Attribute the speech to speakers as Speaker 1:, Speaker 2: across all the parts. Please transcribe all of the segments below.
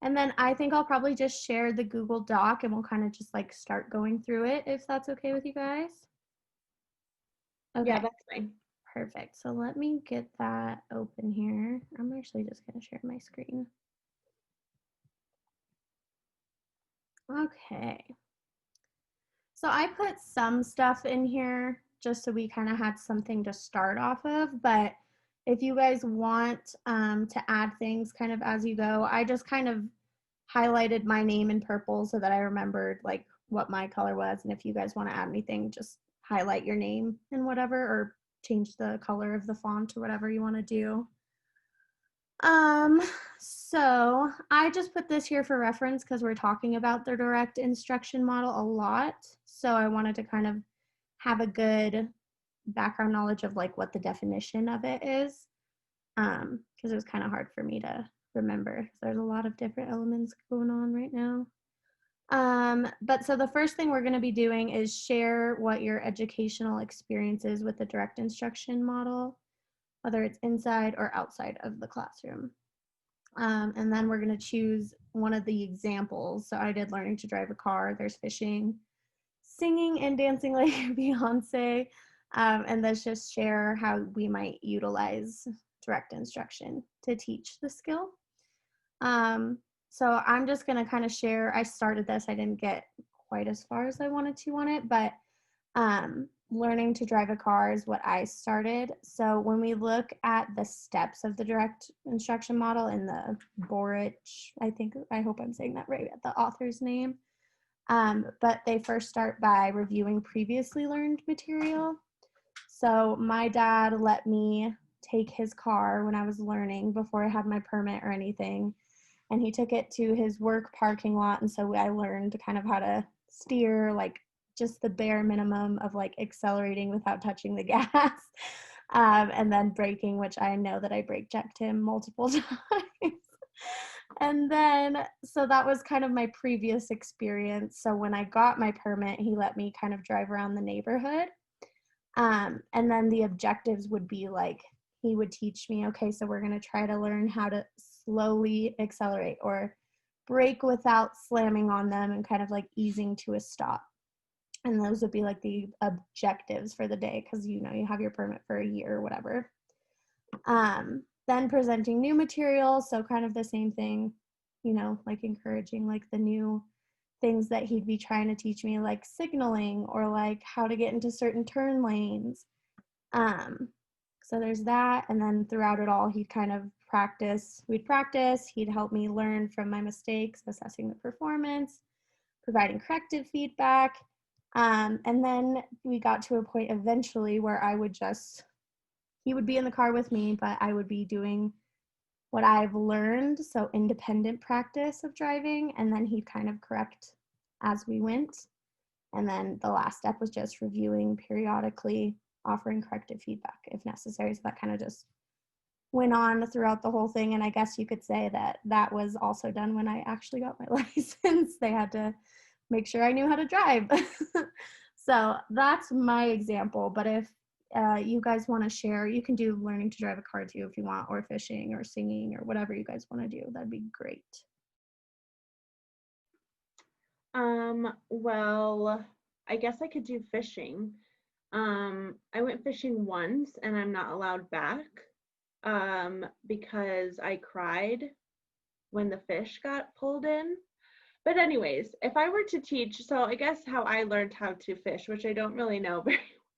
Speaker 1: And then I think I'll probably just share the Google Doc and we'll kind of just like start going through it if that's okay with you guys. Okay.
Speaker 2: Yeah, that's fine.
Speaker 1: Perfect. So let me get that open here. I'm actually just going to share my screen. Okay. So I put some stuff in here just so we kind of had something to start off of, but if you guys want to add things kind of as you go, I just kind of highlighted my name in purple so that I remembered like what my color was. And if you guys want to add anything, just highlight your name and whatever, or change the color of the font or whatever you want to do. So I just put this here for reference because we're talking about the direct instruction model a lot. So I wanted to kind of have a good background knowledge of like what the definition of it is. Because it was kind of hard for me to remember because there's a lot of different elements going on right now. But so the first thing we're going to be doing is share what your educational experience is with the direct instruction model, whether it's inside or outside of the classroom. And then we're going to choose one of the examples. So I did learning to drive a car, there's fishing, singing and dancing like Beyonce. And let's just share how we might utilize direct instruction to teach the skill. So I'm just going to kind of share. I started this, I didn't get quite as far as I wanted to on it, but learning to drive a car is what I started. So when we look at the steps of the direct instruction model in the Borich, I hope I'm saying that right, the author's name. But they first start by reviewing previously learned material. So my dad let me take his car when I was learning before I had my permit or anything. And he took it to his work parking lot. And so I learned kind of how to steer, like just the bare minimum of like accelerating without touching the gas. And then braking, which I know that I brake checked him multiple times. And then, so that was kind of my previous experience. So when I got my permit, he let me kind of drive around the neighborhood. And then the objectives would be like, he would teach me, okay, so we're going to try to learn how to slowly accelerate or brake without slamming on them and kind of like easing to a stop. And those would be like the objectives for the day because, you know, you have your permit for a year or whatever. Then presenting new materials, so kind of the same thing, you know, like encouraging like the new things that he'd be trying to teach me, like signaling or like how to get into certain turn lanes. So there's that. And then throughout it all, he'd kind of we'd practice, he'd help me learn from my mistakes, assessing the performance, providing corrective feedback. And then we got to a point eventually where he would be in the car with me, but I would be doing what I've learned, so independent practice of driving, and then he'd kind of correct as we went. And then the last step was just reviewing periodically, offering corrective feedback if necessary. So that kind of just went on throughout the whole thing. And I guess you could say that that was also done when I actually got my license. They had to make sure I knew how to drive. So that's my example. But if you guys want to share, you can do learning to drive a car too if you want, or fishing or singing or whatever you guys want to do. That'd be great.
Speaker 2: Well, I guess I could do fishing. I went fishing once and I'm not allowed back because I cried when the fish got pulled in. But anyways, if I were to teach, so I guess how I learned how to fish, which I don't really know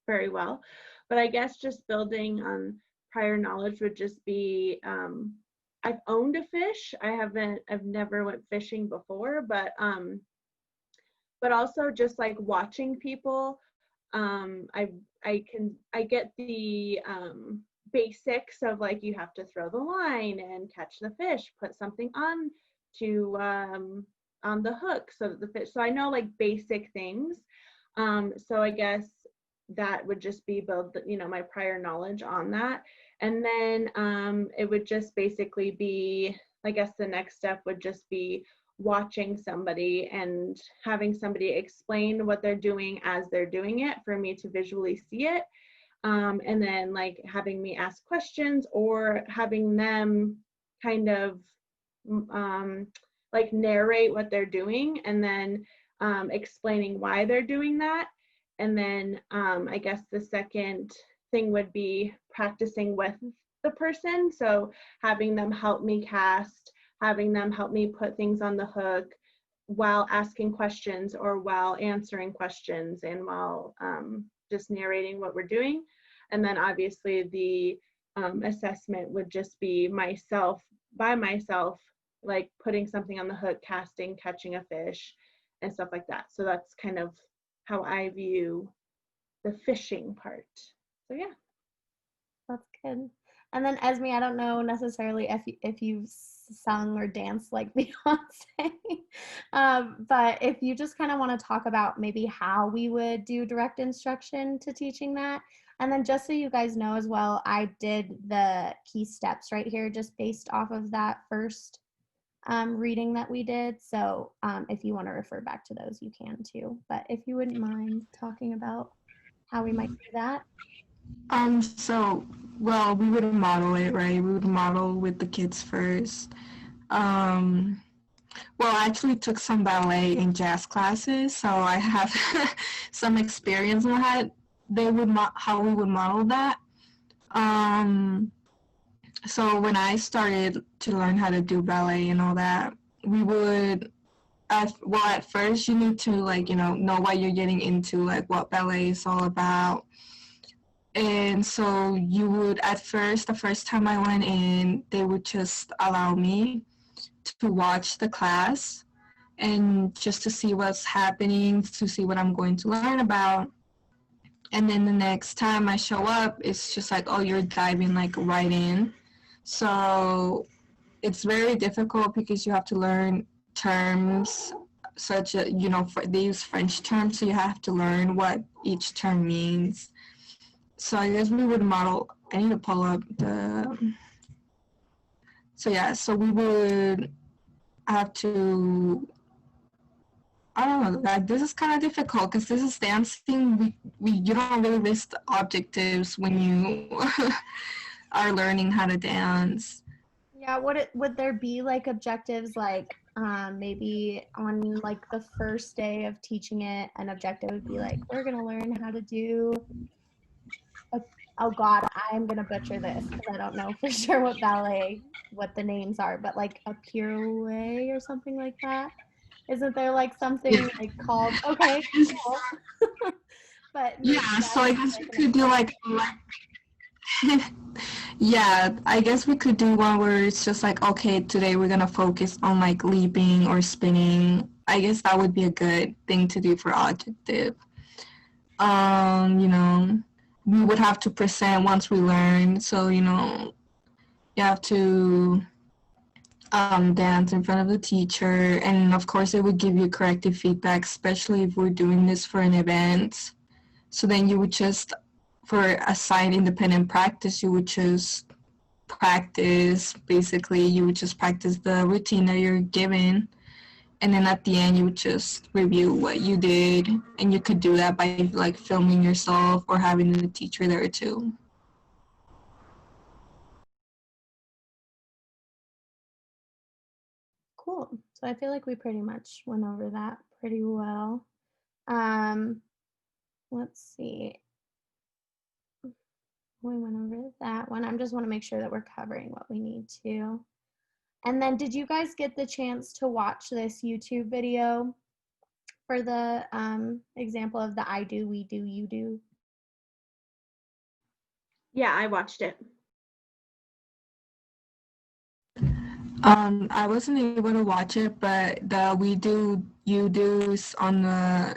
Speaker 2: very well, but I guess just building on prior knowledge would just be, I've owned a fish. I've never went fishing before, but also just like watching people, I get the basics of like you have to throw the line and catch the fish, put something on to on the hook so that the fish. So I know like basic things. So I guess that would just be build, you know, my prior knowledge on that, and then it would just basically be, I guess the next step would just be watching somebody and having somebody explain what they're doing as they're doing it for me to visually see it. And then like having me ask questions or having them kind of like narrate what they're doing, and then explaining why they're doing that. And then I guess the second thing would be practicing with the person. So having them help me cast, having them help me put things on the hook while asking questions or while answering questions and while just narrating what we're doing. And then obviously the assessment would just be myself by myself, like putting something on the hook, casting, catching a fish, and stuff like that. So that's kind of how I view the fishing part. So yeah.
Speaker 1: That's good. And then Esme, I don't know necessarily if you've sung or danced like Beyonce, but if you just kind of want to talk about maybe how we would do direct instruction to teaching that. And then just so you guys know as well, I did the key steps right here just based off of that first reading that we did. So if you want to refer back to those, you can too. But if you wouldn't mind talking about how we might do that.
Speaker 3: Well, we would model it, right? We would model with the kids first. Well, I actually took some ballet and jazz classes, so I have some experience on how we would model that. So when I started to learn how to do ballet and all that, we would at first you need to know what you're getting into, like what ballet is all about. And so you would, the first time I went in, they would just allow me to watch the class and just to see what's happening, to see what I'm going to learn about. And then the next time I show up, it's just like, oh, you're diving like right in. So it's very difficult because you have to learn terms they use French terms, so you have to learn what each term means. So I guess we would model, I need to pull up so we would have to, I don't know, that this is kind of difficult because this is dancing. You don't really list objectives when you are learning how to dance.
Speaker 1: Yeah, would there be like objectives like maybe on like the first day of teaching it, an objective would be like, we're gonna learn how to do oh god, I'm gonna butcher this because I don't know for sure what the names are, but like a pirouette or something like that. Isn't there like something like called okay, cool. But
Speaker 3: Yeah, so I guess we could do like yeah, I guess we could do one where it's just like, okay, today we're gonna focus on like leaping or spinning. I guess that would be a good thing to do for objective. We would have to present once we learn. So, you have to dance in front of the teacher. And of course, it would give you corrective feedback, especially if we're doing this for an event. So then you would just, for a side independent practice, you would just practice. Basically, you would just practice the routine that you're given. And then at the end, you would just review what you did. And you could do that by like filming yourself or having the teacher there too.
Speaker 1: cool. So I feel like we pretty much went over that pretty well. Let's see. We went over that one. I just want to make sure that we're covering what we need to. And then did you guys get the chance to watch this YouTube video for the example of the I do, we do, you do?
Speaker 2: Yeah, I watched it.
Speaker 3: I wasn't able to watch it, but the we do, you do's on the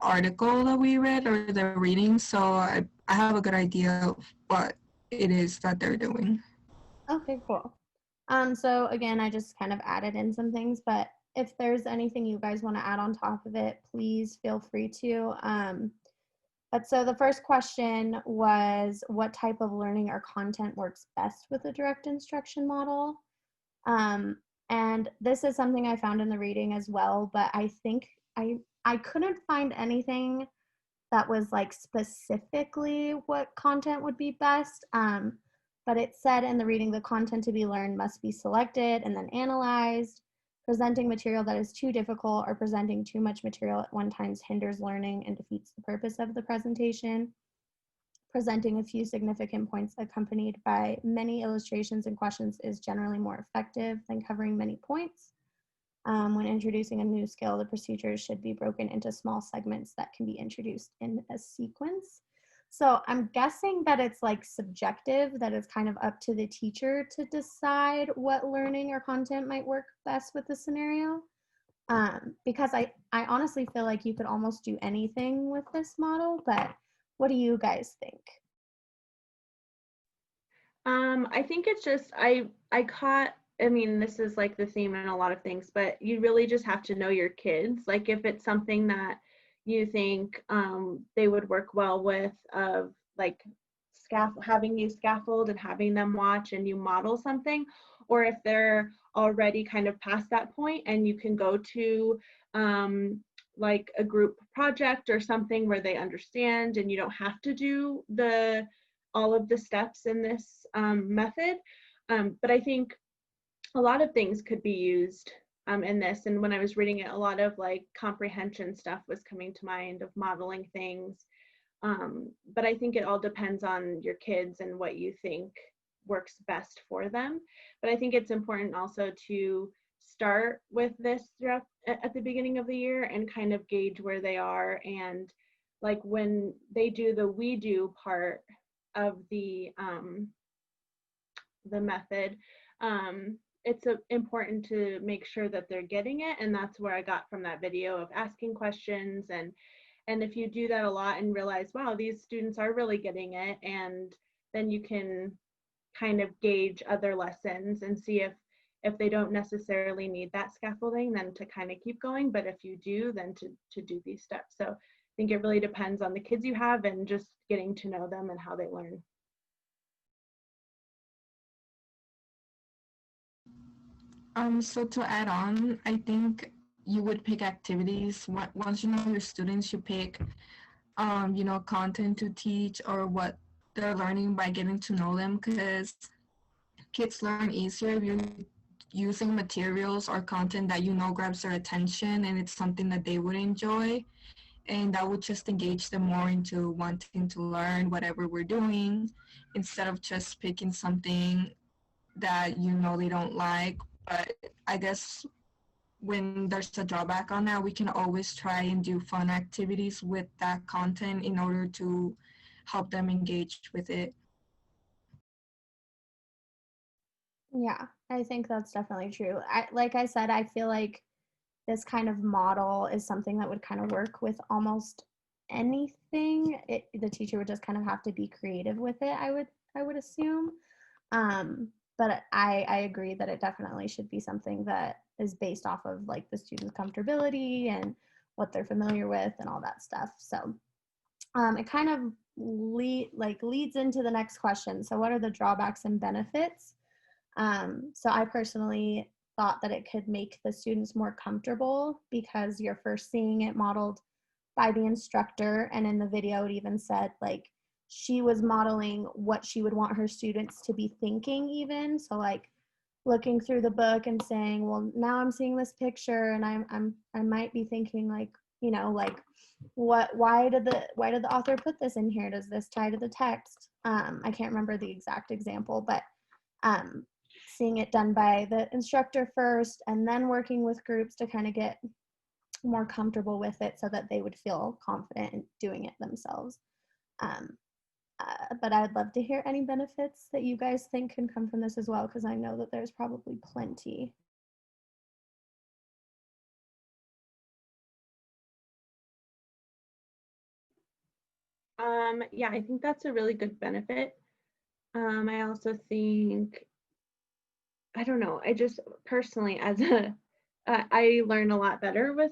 Speaker 3: article that we read or the reading, so I have a good idea of what it is that they're doing.
Speaker 1: Okay, cool. So again, I just kind of added in some things, but if there's anything you guys want to add on top of it, please feel free to. But so the first question was, what type of learning or content works best with a direct instruction model? And this is something I found in the reading as well, but I think I couldn't find anything that was like specifically what content would be best. But it said in the reading, the content to be learned must be selected and then analyzed. Presenting material that is too difficult or presenting too much material at one time hinders learning and defeats the purpose of the presentation. Presenting a few significant points accompanied by many illustrations and questions is generally more effective than covering many points. When introducing a new skill, the procedures should be broken into small segments that can be introduced in a sequence. So I'm guessing that it's like subjective, that it's kind of up to the teacher to decide what learning or content might work best with the scenario. Because I honestly feel like you could almost do anything with this model, but what do you guys think?
Speaker 2: I think it's just I mean, this is like the theme in a lot of things, but you really just have to know your kids. Like if it's something that you think they would work well with, of like having you scaffold and having them watch and you model something, or if they're already kind of past that point and you can go to like a group project or something where they understand and you don't have to do all of the steps in this method. But I think a lot of things could be used in this. And when I was reading it, a lot of like comprehension stuff was coming to mind of modeling things. But I think it all depends on your kids and what you think works best for them. But I think it's important also to start with this throughout at the beginning of the year and kind of gauge where they are. And like when they do the we do part of the method, it's important to make sure that they're getting it, and that's where I got from that video of asking questions. And if you do that a lot and realize, wow, these students are really getting it, and then you can kind of gauge other lessons and see if they don't necessarily need that scaffolding, then to kind of keep going. But if you do, then to do these steps. So I think it really depends on the kids you have and just getting to know them and how they learn.
Speaker 3: So to add on, I think you would pick activities. Once you know your students, you pick, content to teach or what they're learning by getting to know them, because kids learn easier if you're using materials or content that you know grabs their attention and it's something that they would enjoy. And that would just engage them more into wanting to learn whatever we're doing, instead of just picking something that they don't like. But I guess when there's a drawback on that, we can always try and do fun activities with that content in order to help them engage with it.
Speaker 1: Yeah, I think that's definitely true. Like I said, I feel like this kind of model is something that would kind of work with almost anything. The teacher would just kind of have to be creative with it, I would assume. But I agree that it definitely should be something that is based off of like the student's comfortability and what they're familiar with and all that stuff. So it kind of leads into the next question. So what are the drawbacks and benefits? So I personally thought that it could make the students more comfortable because you're first seeing it modeled by the instructor. And in the video, it even said like she was modeling what she would want her students to be thinking even. So like looking through the book and saying, well, now I'm seeing this picture and I might be thinking like, like why did the author put this in here? Does this tie to the text? I can't remember the exact example, but seeing it done by the instructor first and then working with groups to kind of get more comfortable with it so that they would feel confident in doing it themselves. But I'd love to hear any benefits that you guys think can come from this as well, because I know that there's probably plenty.
Speaker 2: Yeah, I think that's a really good benefit. I also think, I don't know, I just personally, I learn a lot better with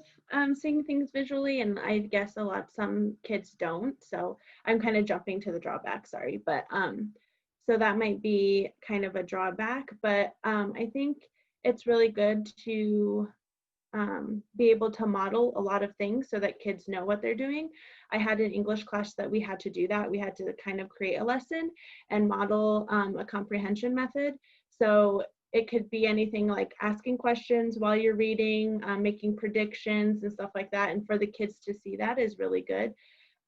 Speaker 2: seeing things visually, and I guess some kids don't. So I'm kind of jumping to the drawback, sorry, but so that might be kind of a drawback. But I think it's really good to be able to model a lot of things so that kids know what they're doing. I had an English class that we had to do that. We had to kind of create a lesson and model a comprehension method. So it could be anything like asking questions while you're reading, making predictions and stuff like that. And for the kids to see that is really good.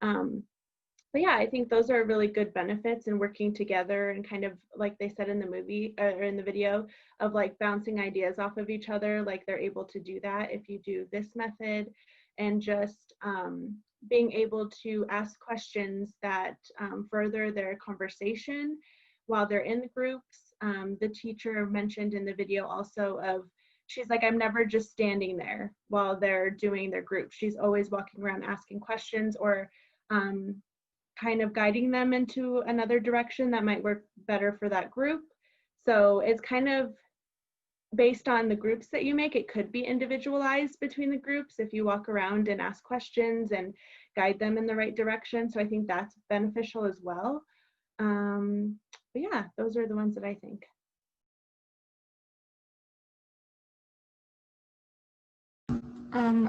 Speaker 2: But yeah, I think those are really good benefits in working together and kind of like they said in the movie or in the video of like bouncing ideas off of each other. Like they're able to do that if you do this method, and just being able to ask questions that further their conversation while they're in the groups. The teacher mentioned in the video also of, she's like, I'm never just standing there while they're doing their group. She's always walking around asking questions or kind of guiding them into another direction that might work better for that group. So it's kind of based on the groups that you make. It could be individualized between the groups if you walk around and ask questions and guide them in the right direction. So I think that's beneficial as well. But yeah, those are the ones that I think.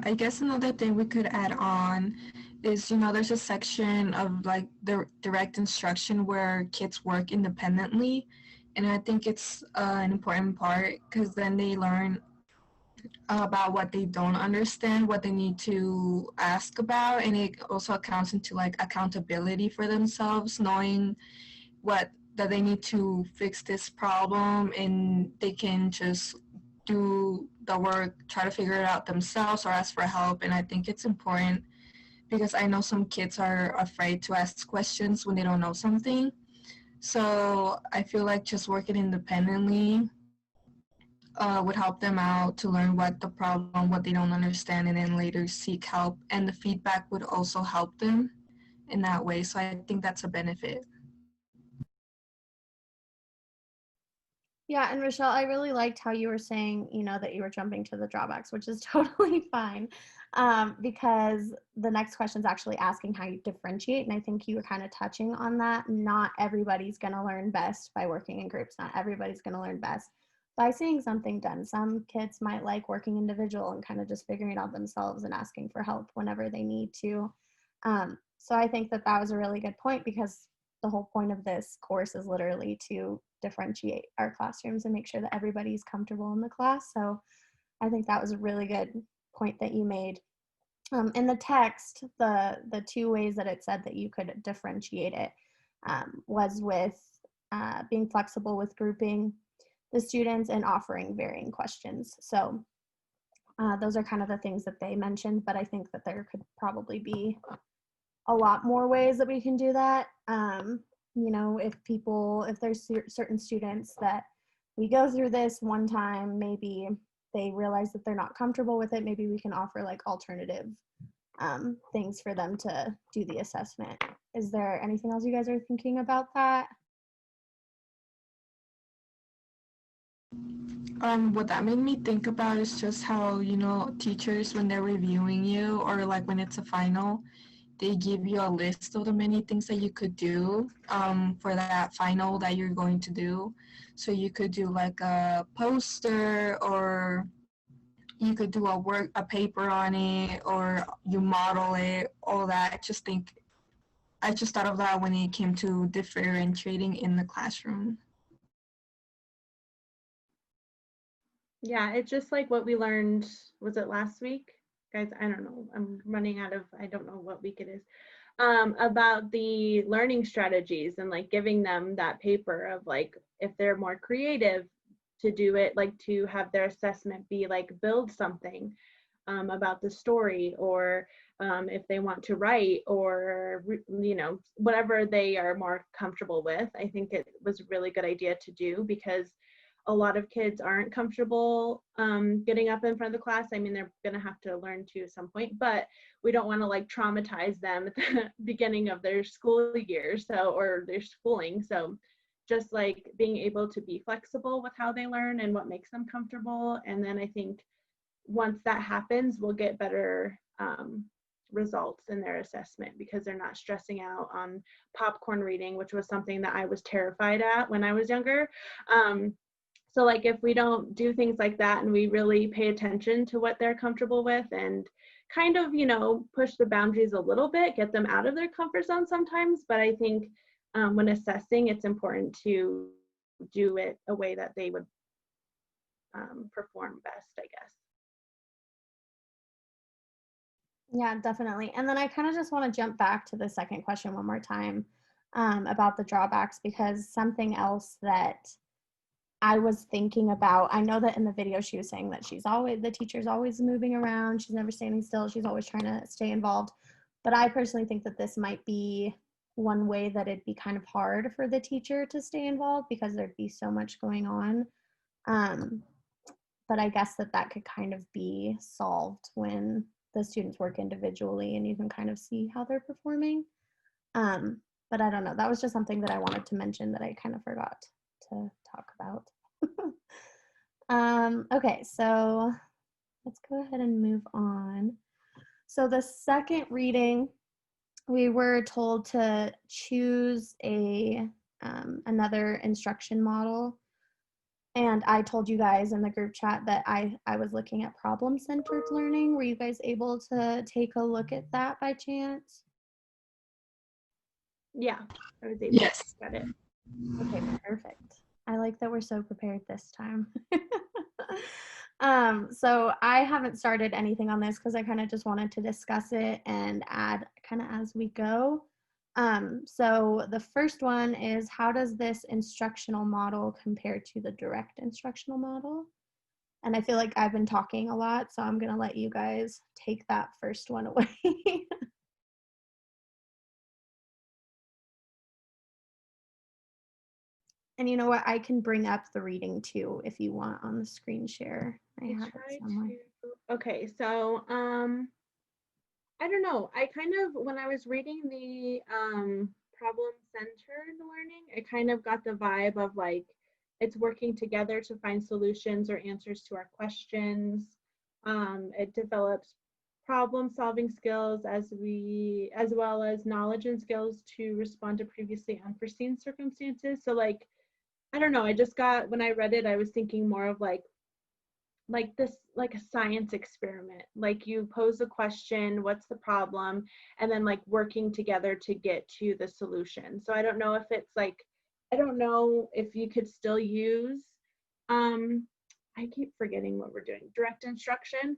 Speaker 3: I guess another thing we could add on is, there's a section of like the direct instruction where kids work independently. And I think it's an important part because then they learn about what they don't understand, what they need to ask about. And it also accounts into like accountability for themselves, knowing that they need to fix this problem and they can just do the work, try to figure it out themselves or ask for help. And I think it's important because I know some kids are afraid to ask questions when they don't know something. So I feel like just working independently would help them out to learn what the problem, what they don't understand, and then later seek help. And the feedback would also help them in that way. So I think that's a benefit.
Speaker 1: Yeah, and Rochelle, I really liked how you were saying, that you were jumping to the drawbacks, which is totally fine, because the next question is actually asking how you differentiate, and I think you were kind of touching on that. Not everybody's going to learn best by working in groups. Not everybody's going to learn best by seeing something done. Some kids might like working individual and kind of just figuring it out themselves and asking for help whenever they need to. So I think that was a really good point, because the whole point of this course is literally to differentiate our classrooms and make sure that everybody's comfortable in the class. So I think that was a really good point that you made. In the text, the two ways that it said that you could differentiate it was with being flexible with grouping the students and offering varying questions. So those are kind of the things that they mentioned, but I think that there could probably be a lot more ways that we can do that. If there's certain students that we go through this one time, maybe they realize that they're not comfortable with it, maybe we can offer like alternative things for them to do the assessment. Is there anything else you guys are thinking about that?
Speaker 3: What that made me think about is just how, teachers, when they're reviewing you or like when it's a final, they give you a list of the many things that you could do for that final that you're going to do. So you could do like a poster, or you could do a paper on it, or you model it, all that. I just thought of that when it came to differentiating in the classroom.
Speaker 2: Yeah, it's just like what we learned, was it last week? Guys, I don't know. I'm running out of, I don't know what week it is. About the learning strategies and like giving them that paper of like, if they're more creative to do it, like to have their assessment be like build something about the story, or if they want to write, or whatever they are more comfortable with. I think it was a really good idea to do, because a lot of kids aren't comfortable getting up in front of the class. I mean, they're gonna have to learn to at some point, but we don't want to like traumatize them at the beginning of their school year, or their schooling. So just like being able to be flexible with how they learn and what makes them comfortable. And then I think once that happens, we'll get better results in their assessment, because they're not stressing out on popcorn reading, which was something that I was terrified at when I was younger. So like if we don't do things like that and we really pay attention to what they're comfortable with and kind of, push the boundaries a little bit, get them out of their comfort zone sometimes. But I think when assessing, it's important to do it a way that they would perform best, I guess.
Speaker 1: Yeah, definitely. And then I kind of just want to jump back to the second question one more time, about the drawbacks, because something else that I was thinking about, I know that in the video she was saying that the teacher's always moving around, she's never standing still, she's always trying to stay involved. But I personally think that this might be one way that it'd be kind of hard for the teacher to stay involved because there'd be so much going on. But I guess that could kind of be solved when the students work individually and you can kind of see how they're performing. But I don't know. That was just something that I wanted to mention that I kind of forgot to talk about. Okay, so let's go ahead and move on. So the second reading, we were told to choose another instruction model. And I told you guys in the group chat that I was looking at problem-centered learning. Were you guys able to take a look at that by chance?
Speaker 2: Yeah, I was able
Speaker 3: Yes.
Speaker 2: to get it.
Speaker 1: Okay, perfect. I like that we're so prepared this time. So I haven't started anything on this because I kind of just wanted to discuss it and add kind of as we go. So the first one is, how does this instructional model compare to the direct instructional model? And I feel like I've been talking a lot, so I'm gonna let you guys take that first one away. And you know what? I can bring up the reading too if you want on the screen share. I have it somewhere.
Speaker 2: Okay, so I don't know. I kind of, when I was reading the problem-centered learning, I kind of got the vibe of like it's working together to find solutions or answers to our questions. It develops problem-solving skills as well as knowledge and skills to respond to previously unforeseen circumstances. So like, I don't know. I just got, when I read it, I was thinking more of like this, like a science experiment. Like you pose a question, what's the problem, and then like working together to get to the solution. So I don't know if it's like, I don't know if you could still use I keep forgetting what we're doing, direct instruction,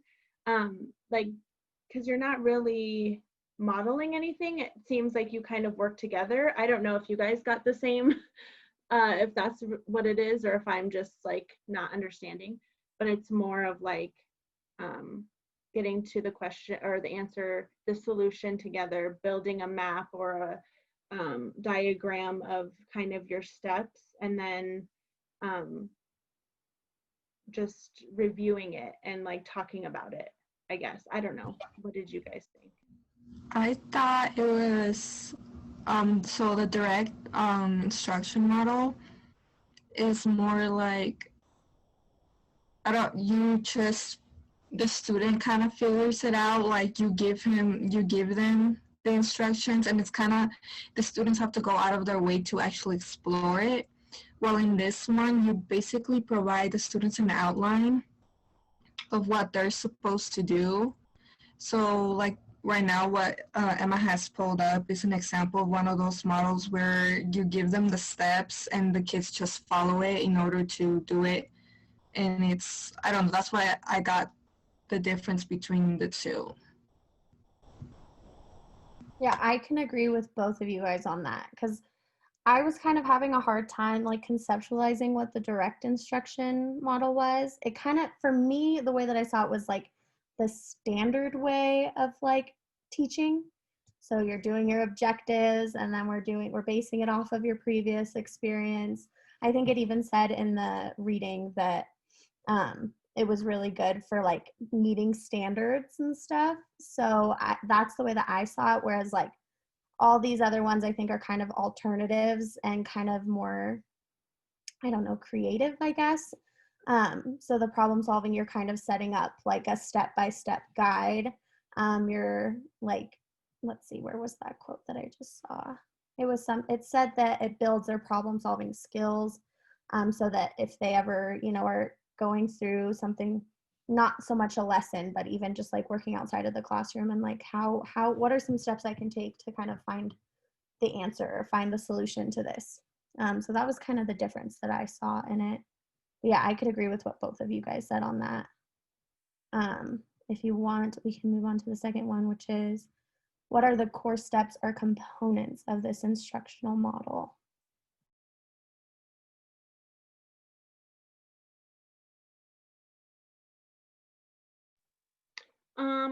Speaker 2: like, because you're not really modeling anything. It seems like you kind of work together. I don't know if you guys got the same if that's what it is, or if I'm just like not understanding. But it's more of like getting to the question or the answer, the solution together, building a map or a diagram of kind of your steps, and then just reviewing it and like talking about it, I guess. I don't know. What did you guys think?
Speaker 3: I thought it was, so the direct instruction model is more like, you just, the student kind of figures it out, like you give them the instructions, and it's kind of, the students have to go out of their way to actually explore it. Well, in this one, you basically provide the students an outline of what they're supposed to do. So like right now, what Emma has pulled up is an example of one of those models where you give them the steps and the kids just follow it in order to do it. And it's, I don't know, that's why I got the difference between the two.
Speaker 1: Yeah, I can agree with both of you guys on that, because I was kind of having a hard time like conceptualizing what the direct instruction model was. It kind of, for me, the way that I saw it was like the standard way of like teaching. So you're doing your objectives, and then we're basing it off of your previous experience. I think it even said in the reading that it was really good for like meeting standards and stuff. So that's the way that I saw it. Whereas like all these other ones I think are kind of alternatives and kind of more, I don't know, creative, I guess. So the problem solving, you're kind of setting up like a step-by-step guide. You're like, let's see, where was that quote that I just saw? It said that it builds their problem solving skills, so that if they ever, are going through something, not so much a lesson, but even just like working outside of the classroom, and like what are some steps I can take to kind of find the answer or find the solution to this. So that was kind of the difference that I saw in it yeah, I could agree with what both of you guys said on that. If you want, we can move on to the second one, which is, what are the core steps or components of this instructional model?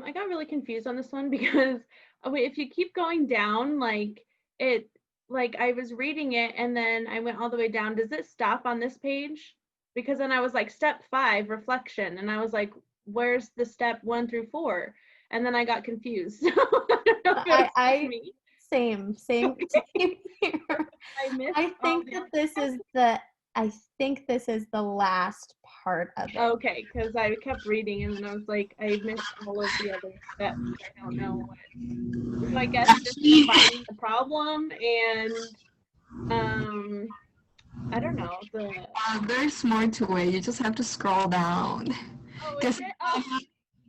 Speaker 2: I got really confused on this one because if you keep going down, like I was reading it and then I went all the way down. Does it stop on this page? Because then I was like, step 5, reflection, and I was like, where's the step 1 through 4? And then I got confused. So I don't know if it was just me.
Speaker 1: Same
Speaker 2: Okay.
Speaker 1: here.
Speaker 2: I missed
Speaker 1: I
Speaker 2: all
Speaker 1: think
Speaker 2: the
Speaker 1: that this is the last part of it.
Speaker 2: Okay, because I kept reading and then I was like, I missed all of the other steps. I don't know what. So I guess just
Speaker 3: Actually,
Speaker 2: defining the problem and I don't know the.
Speaker 3: there's more to it. You just have to scroll down.
Speaker 2: Oh, is
Speaker 3: Cause
Speaker 2: it? Oh,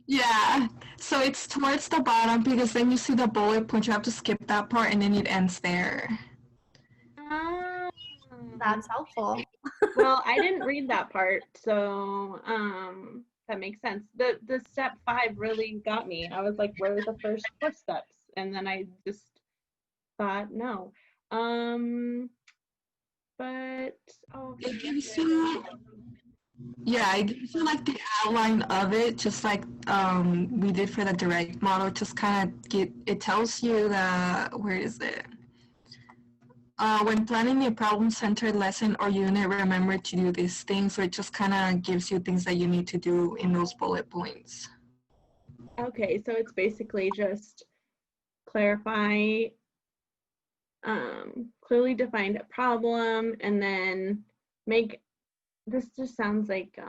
Speaker 3: yeah, so it's towards the bottom because then you see the bullet point. You have to skip that part and then it ends there.
Speaker 2: um,
Speaker 1: That's helpful.
Speaker 2: well, I didn't read that part, so that makes sense. The step 5 really got me. I was like, where are the first 4 steps? And then I just thought, no. But oh,
Speaker 3: It gives you, yeah, it gives you like the outline of it, just like we did for the direct model. Just kind of it tells you the, where is it? When planning a problem-centered lesson or unit, remember to do these things. So it just kind of gives you things that you need to do in those bullet points.
Speaker 2: okay, so it's basically just clarify, clearly defined a problem, and then make, this just sounds like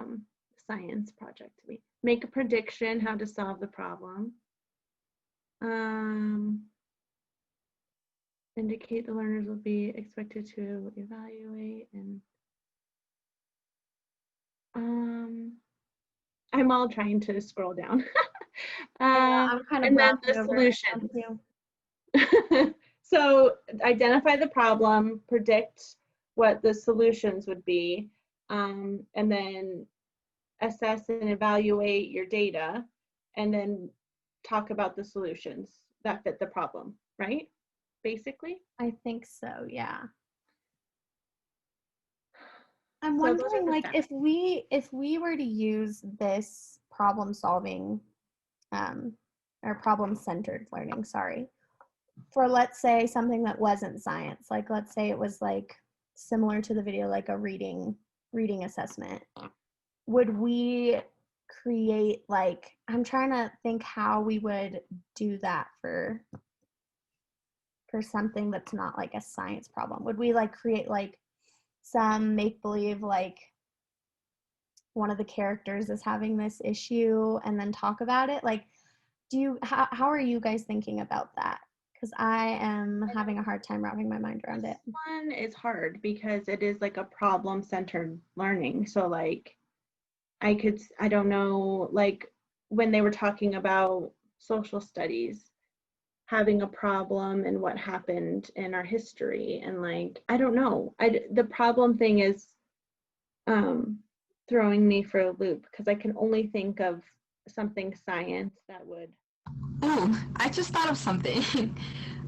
Speaker 2: science project to me. Make a prediction how to solve the problem. Indicate the learners will be expected to evaluate and I'm all trying to scroll down.
Speaker 1: I'm kind of
Speaker 2: And then
Speaker 1: browsing
Speaker 2: the
Speaker 1: over it
Speaker 2: solutions.
Speaker 1: too.
Speaker 2: So identify the problem, predict what the solutions would be, and then assess and evaluate your data, and then talk about the solutions that fit the problem, right? Basically.
Speaker 1: I think so, yeah. I'm
Speaker 2: So those are
Speaker 1: wondering,
Speaker 2: the
Speaker 1: like,
Speaker 2: steps.
Speaker 1: if we were to use this problem solving, um, or problem centered learning, sorry, for, let's say, something that wasn't science, like let's say it was like similar to the video, like a reading assessment, would we create, like, I'm trying to think how we would do that for something that's not like a science problem. Would we like create like some make believe, like one of the characters is having this issue and then talk about it? Like, how are you guys thinking about that? Because I am having a hard time wrapping my mind around it.
Speaker 2: This one is hard because it is like a problem-centered learning. So like I don't know, like when they were talking about social studies, having a problem and what happened in our history, and like I don't know, the problem thing is throwing me for a loop because I can only think of something science that would.
Speaker 3: Oh, I just thought of something.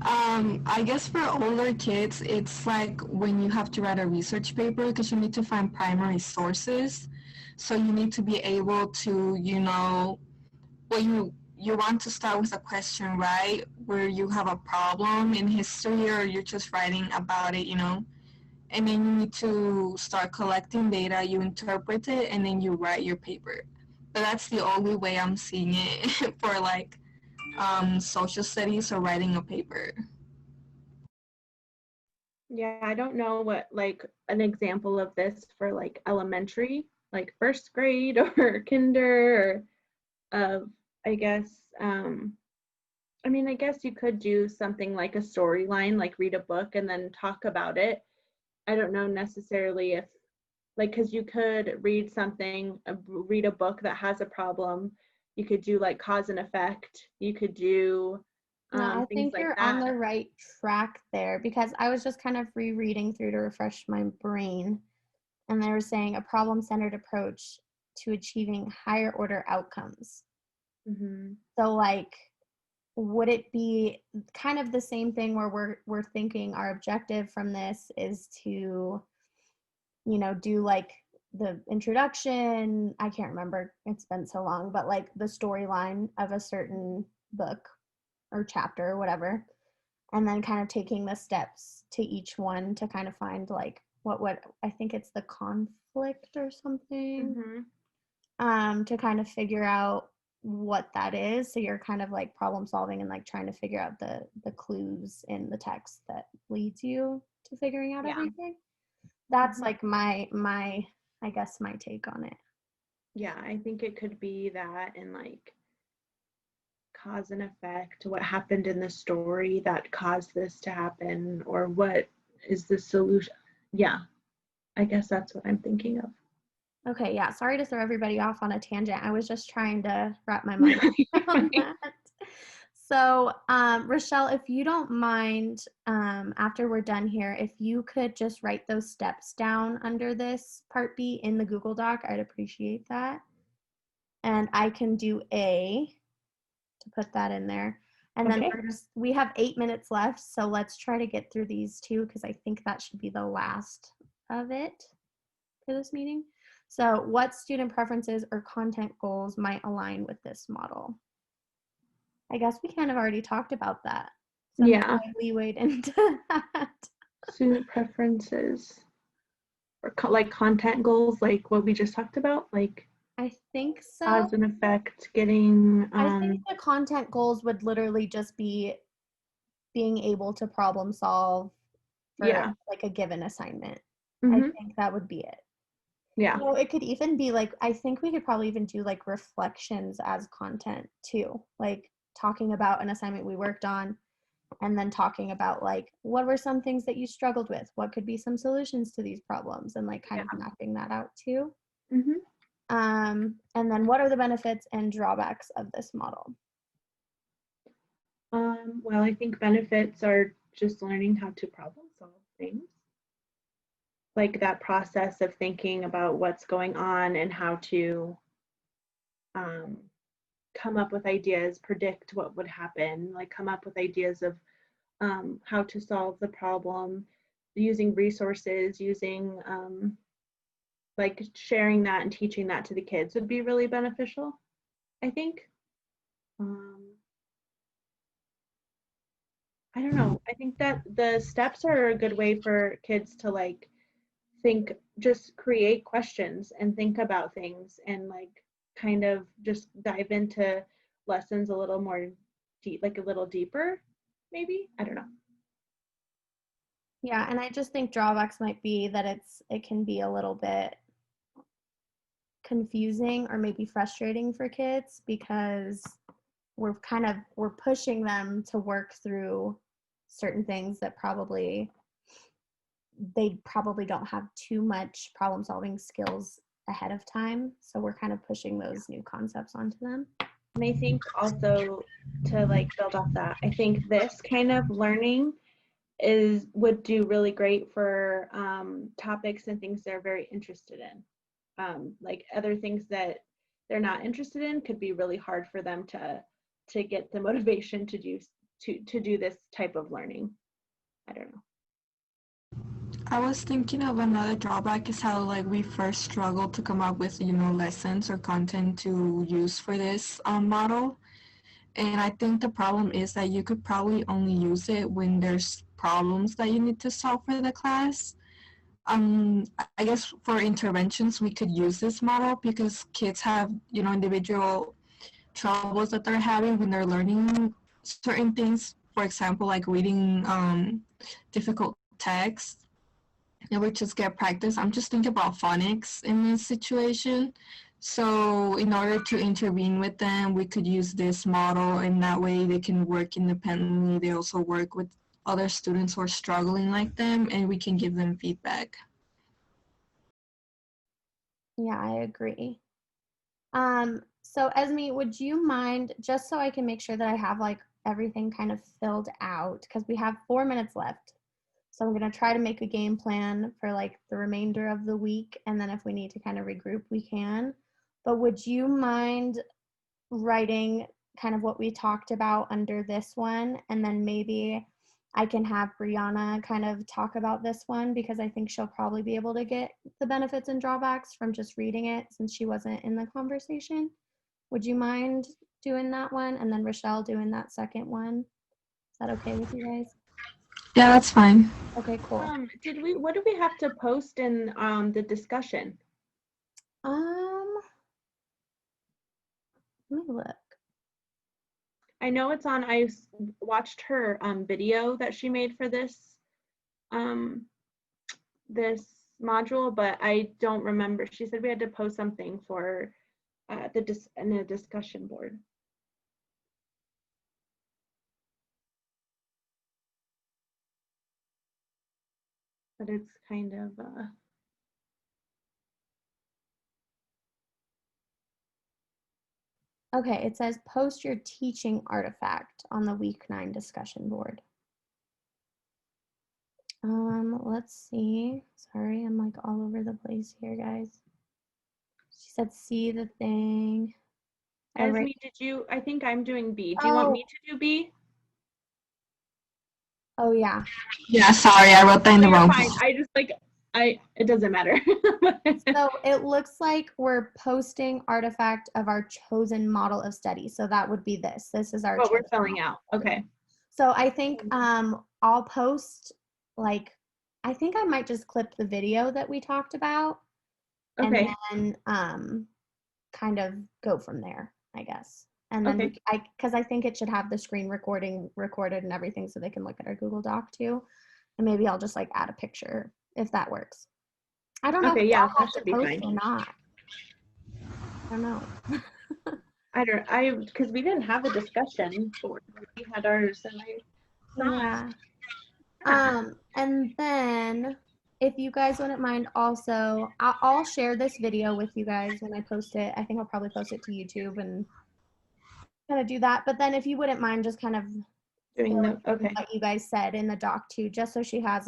Speaker 3: I guess for older kids, it's like when you have to write a research paper because you need to find primary sources. So you need to be able to, well, you want to start with a question, right? Where you have a problem in history or you're just writing about it, and then you need to start collecting data, you interpret it, and then you write your paper. But that's the only way I'm seeing it for like social studies or writing a paper.
Speaker 2: Yeah, I don't know what like an example of this for like elementary, like first grade or kinder, or I guess I mean, I guess you could do something like a storyline, like read a book and then talk about it. I don't know necessarily if, like, because you could read something, read a book that has a problem. You could do like cause and effect. You could do
Speaker 1: No, I
Speaker 2: things
Speaker 1: think
Speaker 2: like
Speaker 1: you're on
Speaker 2: that.
Speaker 1: the right track there, because I was just kind of rereading through to refresh my brain. and they were saying a problem-centered approach to achieving higher order outcomes.
Speaker 2: Mm-hmm.
Speaker 1: So like, would it be kind of the same thing where we're thinking our objective from this is to, you know, do like the introduction, I can't remember, it's been so long, but like the storyline of a certain book or chapter or whatever, and then kind of taking the steps to each one to kind of find like what I think it's the conflict or something, to kind of figure out what that is. So you're kind of like problem solving and like trying to figure out the clues in the text that leads you to figuring out everything. That's like my I guess my take on it.
Speaker 2: Yeah, I think it could be that, and like cause and effect, what happened in the story that caused this to happen, or what is the solution. Yeah, I guess that's what I'm thinking of.
Speaker 1: Okay, yeah, sorry to throw everybody off on a tangent. I was just trying to wrap my mind around that. So, Rochelle, if you don't mind, after we're done here, if you could just write those steps down under this part B in the Google Doc, I'd appreciate that. And I can do A to put that in there. And then we have 8 minutes left, so let's try to get through these two because I think that should be the last of it for this meeting. So what student preferences or content goals might align with this model? I guess we kind of already talked about that. So
Speaker 2: yeah.
Speaker 1: we weighed into that.
Speaker 2: Student preferences or like content goals, like what we just talked about, like
Speaker 1: I think so.
Speaker 2: cause and effect, getting.
Speaker 1: I think the content goals would literally just be being able to problem solve for like a given assignment. I think that would be it.
Speaker 2: Yeah.
Speaker 1: So it could even be like, I think we could probably even do like reflections as content too, like talking about an assignment we worked on and then talking about like what were some things that you struggled with, what could be some solutions to these problems, and like kind of mapping that out too. And then what are the benefits and drawbacks of this model?
Speaker 2: Well, I think benefits are just learning how to problem solve things, like that process of thinking about what's going on and how to come up with ideas, predict what would happen, like come up with ideas of how to solve the problem, using resources, using like sharing that and teaching that to the kids would be really beneficial, I think. I don't know. I think that the steps are a good way for kids to like think, just create questions and think about things and like kind of just dive into lessons a little more deep, like a little deeper, maybe. I don't know.
Speaker 1: Yeah, and I just think drawbacks might be that it can be a little bit confusing or maybe frustrating for kids because we're pushing them to work through certain things that they probably don't have too much problem solving skills ahead of time. So we're kind of pushing those new concepts onto them.
Speaker 2: And I think also to like build off that, I think this kind of learning would do really great for topics and things they're very interested in. Like other things that they're not interested in could be really hard for them to get the motivation to do this type of learning. I don't know.
Speaker 3: I was thinking of another drawback is how like we first struggled to come up with, you know, lessons or content to use for this model. And I think the problem is that you could probably only use it when there's problems that you need to solve for the class. I guess for interventions, we could use this model because kids have, you know, individual troubles that they're having when they're learning certain things. For example, like reading difficult text. And we just get practice. I'm just thinking about phonics in this situation. So in order to intervene with them, we could use this model, and that way they can work independently. They also work with other students who are struggling like them, and we can give them feedback.
Speaker 1: Yeah, I agree. So Esme, would you mind, just so I can make sure that I have like everything kind of filled out, because we have 4 minutes left. So I'm going to try to make a game plan for like the remainder of the week. And then if we need to kind of regroup, we can. But would you mind writing kind of what we talked about under this one? And then maybe I can have Brianna kind of talk about this one because I think she'll probably be able to get the benefits and drawbacks from just reading it since she wasn't in the conversation. Would you mind doing that one? And then Rochelle doing that second one? Is that okay with you guys?
Speaker 3: Yeah, that's fine.
Speaker 1: Okay, cool.
Speaker 2: What do we have to post in the discussion?
Speaker 1: Let me look.
Speaker 2: I know it's on, I watched her video that she made for this this module, but I don't remember. She said we had to post something for in a discussion board. But it's kind of
Speaker 1: Okay, it says post your teaching artifact on the week 9 discussion board. Let's see. Sorry, I'm like all over the place here, guys. She said see the thing.
Speaker 2: Esme, I think I'm doing B. Do you want me to do B?
Speaker 1: Oh yeah.
Speaker 3: Yeah, sorry, I wrote that in the wrong
Speaker 2: place. I just it doesn't matter.
Speaker 1: So it looks like we're posting artifact of our chosen model of study. So that would be this. This is our
Speaker 2: what we're filling out. Okay.
Speaker 1: So I think I'll post I think I might just clip the video that we talked about.
Speaker 2: Okay.
Speaker 1: And then kind of go from there, I guess. And then because I think it should have the screen recording recorded and everything so they can look at our Google Doc too. And maybe I'll just add a picture if that works. I don't know if
Speaker 2: yeah,
Speaker 1: that should be fine or not. I don't know.
Speaker 2: Because we didn't have a discussion board. We had ours and
Speaker 1: yeah. And then if you guys wouldn't mind also, I'll share this video with you guys when I post it. I think I'll probably post it to YouTube and kind of do that. But then if you wouldn't mind just kind of
Speaker 2: doing
Speaker 1: what you guys said in the doc too, just so she has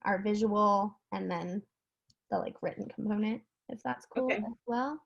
Speaker 1: our visual and then the written component, if that's cool as well.